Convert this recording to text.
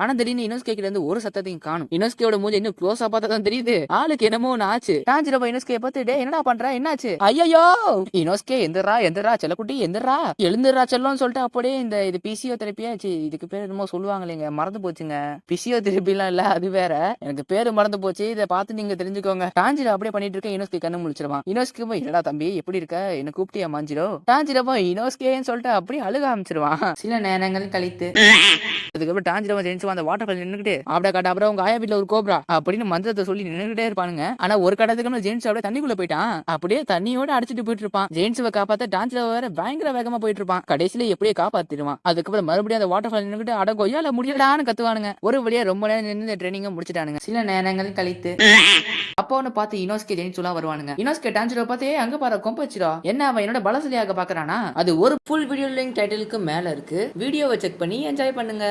ஆனா திடீர்னு இனோஸ்கே கிட்ட இருந்து ஒரு சத்தத்தையும் காணும். இனோஸ்கேயோட மூஞ்சி இன்னும் க்ளோஸா பார்த்தா தான் தெரியுது ஆளுக்கு என்னமோ ஆச்சு. டான்ஜிரோபா இனோஸ்கே பார்த்து டேய் என்னடா பண்ற என்னாச்சு? ஐயோ இனோஸ்கே எந்திரா செல்லக்குட்டி எந்திரா எழுந்துடுறா செல்லம்னு சொல்லிட்டு அப்படியே இது பிசியோதெரபியா இதுக்கு பேர் என்னமோ சொல்லுவாங்களேங்க மறந்து போச்சுங்க. பிசியோதெரபிலாம் இல்ல அது வேற, எனக்கு பேரு மறந்து போச்சு. இதை பார்த்து நீங்க தெரிஞ்சுக்கோங்க. டான்ஜிரோ அப்படியே பண்ணிட்டு இருக்க இனோஸ்கே கண்ணு முழிச்சிருவான். இனோஸ்கே போய் என்னடா தம்பி எப்படி இருக்க என்ன கூப்பிட்டியா மாஞ்சிரோ? டான்ஜிரோ போய் இனோஸ்கேன்னு சொல்லிட்டு அப்படியே அழுக ஆரம்பிச்சிருவான். சில நேரங்கள் கழித்து அதுக்கப்புறம் டான்ஜிரோ ஜெயிச்சு அந்த வாட்டர் ஃபால் நின்னுக்கிட்டு அப்படியே காட்ட அப்புறம் உங்க ஆயா வீட்டுல ஒரு கோப்ரா அப்படின்னு மந்திரத்தை சொல்லி நின்னுகிட்டே இருப்பானுங்க. ஆனா ஒரு கடத்துக்கு ஜெயின்ஸ் அப்படியே தண்ணிக்குள்ள போயிட்டான். அப்படியே தண்ணியோட அடிச்சுட்டு போயிட்டு இருப்பான். ஜெயின்ஸை காப்பாத்த டான்ஜிரோ வேற பயங்கர வேகமா போயிட்டு இருப்பான். கடைசியில எப்படியே காப்பாத்திடுவான். அதுக்கப்புறம் மறுபடியும் அந்த வாட்டர் ஃபால் நின்னுக்கிட்டு அட கொய்யால முடியலான்னு கத்துவானுங்க. ஒரு வழியா ரொம்ப நேரம் நின்று ட்ரைனிங்க முடிச்சிட்டானுங்க. சில நேரங்கள் கழித்து அப்போ ஒன்னு பார்த்து இனோஸ்கே ஜெயின்ஸ் எல்லாம் வருவானுங்க. இனோஸ்கே டான்ஜிரோ பார்த்து அங்க பாரு கொம்பச்சிரோ என்ன அவன் என்னோட பலசலியாக பாக்குறானா? அது ஒரு ஃபுல் வீடியோ லிங்க் டைட்டிலுக்கு மேல இருக்கு. வீடியோவை செக் பண்ணி என்ஜாய் பண்ணுங்க.